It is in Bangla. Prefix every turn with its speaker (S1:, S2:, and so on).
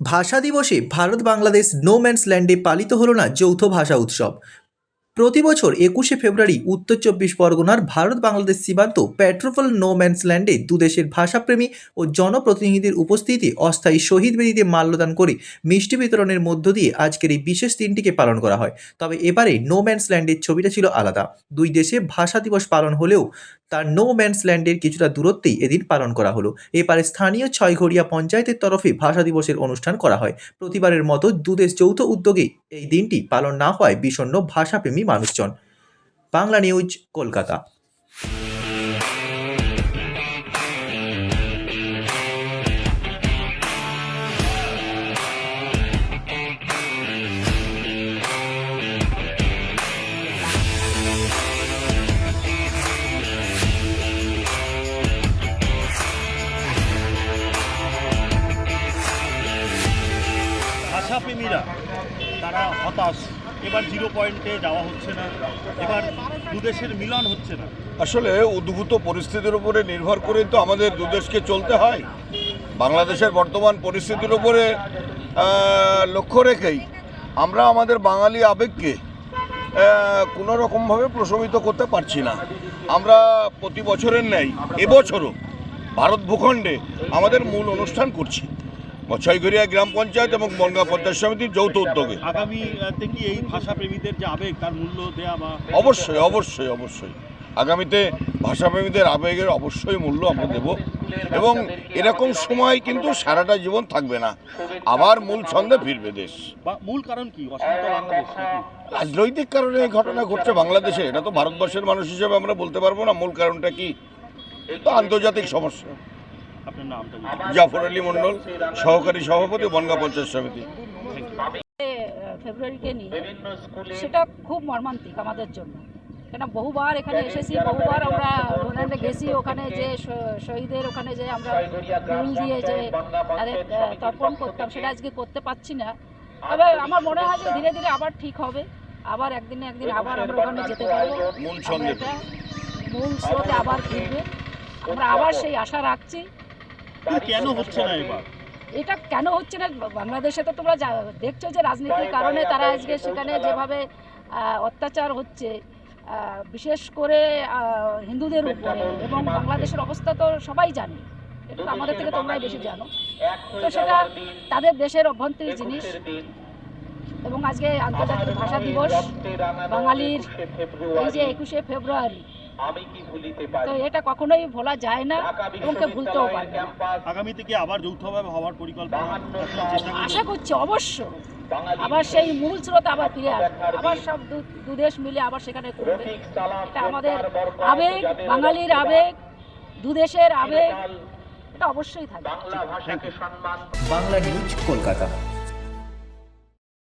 S1: ভাষা দিবসে ভারত বাংলাদেশ নো ম্যানস ল্যান্ডে পালিত হলো না যৌথ ভাষা উৎসব। প্রতি বছর ২১শে ফেব্রুয়ারি উত্তর চব্বিশ পরগনার ভারত বাংলাদেশ সীমান্ত পেট্রোপল নো ম্যানস ল্যান্ডে দুদেশের ভাষাপ্রেমী ও জনপ্রতিনিধিদের উপস্থিতিতে অস্থায়ী শহীদ বেদিতে মাল্যদান করে মিষ্টি বিতরণের মধ্য দিয়ে আজকের এই বিশেষ দিনটিকে পালন করা হয়। তবে এবারে নো ম্যানস ল্যান্ডের ছবিটা ছিল আলাদা। দুই দেশে ভাষা দিবস পালন হলেও তার নো ম্যানস ল্যান্ডের কিছুটা দূরত্বেই এদিন পালন করা হলো। এবারে স্থানীয় ছয়ঘরিয়া পঞ্চায়েতের তরফে ভাষা দিবসের অনুষ্ঠান করা হয়। প্রতিবারের মতো দুদেশ যৌথ উদ্যোগে এই দিনটি পালন না হওয়ায় বিষণ্ণ ভাষাপ্রেমী মানুষজন। বাংলা নিউজ, কলকাতা।
S2: ভাষাপ্রেমীরা তারা হতাশ। এবার 0 পয়েন্টে যাওয়া হচ্ছে না, এবার দুদেশের মিলন হচ্ছে না।
S3: আসলে উদ্ভূত পরিস্থিতির উপরে নির্ভর করে তো আমাদের দুদেশকে চলতে হয়। বাংলাদেশের বর্তমান পরিস্থিতির উপরে লক্ষ্য রেখেই আমরা আমাদের বাঙালি আবেগকে কোনো রকমভাবে প্রশমিত করতে পারছি না। আমরা প্রতি বছরের ন্যায় এবছরও ভারত ভূখণ্ডে আমাদের মূল অনুষ্ঠান করছি ছয়ঘরিয়া গ্রাম পঞ্চায়েত এবং বনগাঁ পঞ্চায়েত সমিতির যৌথ উদ্যোগে।
S2: আগামীতে কি এই ভাষাপ্রেমীদের যে আবেগ তার মূল্য দেওয়া বা
S3: অবশ্যই অবশ্যই অবশ্যই আগামীতে ভাষাপ্রেমীদের আবেগের অবশ্যই মূল্য আমরা দেব। এবং এরকম সময় কিন্তু সারাটা জীবন থাকবে না, আবার মূল ছন্দে ফিরবে দেশ।
S2: বা মূল কারণ কি? অশান্ত বাংলাদেশ নাকি
S3: রাজনৈতিক কারণে এই ঘটনা ঘটছে বাংলাদেশে, এটা তো ভারতবর্ষের মানুষ হিসেবে আমরা বলতে পারবো না মূল কারণটা কি। তো আন্তর্জাতিক সমস্যা।
S2: আপনার নামটা?
S3: জাফর আলী মণ্ডল, সহকারী সভাপতি, বনগাঁ পঞ্চায়েত সমিতি।
S4: ফেব্রুয়ারিকে নিয়ে সেটা খুব মর্মান্তিক আমাদের জন্য, কেন বহুবার এখানে এসেছি, বহুবার আমরা ডোনাল্ডে গেছি, ওখানে যে শহীদের ওখানে যে আমরা ফুল দিয়ে যে তাদের তর্পণ করতাম সেটা আজকে করতে পারছি না। তবে আমার মনে হয় যে ধীরে ধীরে আবার ঠিক হবে, আবার একদিন আবার আমরা ওখানে যেতে পারবো, মূল স্রোতে আবার ফিরবে। আমরা আবার সেই আশা রাখছি।
S2: কেন হচ্ছে না এবার?
S4: এটা কেন হচ্ছে না, বাংলাদেশে তো তোমরা দেখছো যে রাজনীতির কারণে তারা আজকে সেখানে যেভাবে অত্যাচার হচ্ছে, বিশেষ করে হিন্দুদের উপরে, এবং বাংলাদেশের অবস্থা তো সবাই জানে, এটা তো আমাদের থেকে তোমরাই বেশি জানো। তো সেটা তাদের দেশের অভ্যন্তরীণ জিনিস। এবং আজকে আন্তর্জাতিক ভাষা দিবস বাঙালির, এই যে ২১শে ফেব্রুয়ারি, তো এটা কখনোই ভোলা যায় না এবং কেউ ভুলতেও পারবে না।
S2: আগামীতে কি আবার যৌথভাবে হওয়ার পরিকল্পনা?
S4: আশা করছি অবশ্য আবার সেই মূল স্রোত আবার ফিরে আসবে, আবার সব দুদেশ মিলে আবার সেখানে করবে। এটা আমাদের আবেগ, বাঙালির আবেগ, দুদেশের আবেগ, এটা অবশ্যই থাকবে।
S1: বাংলা নিউজ, কলকাতা।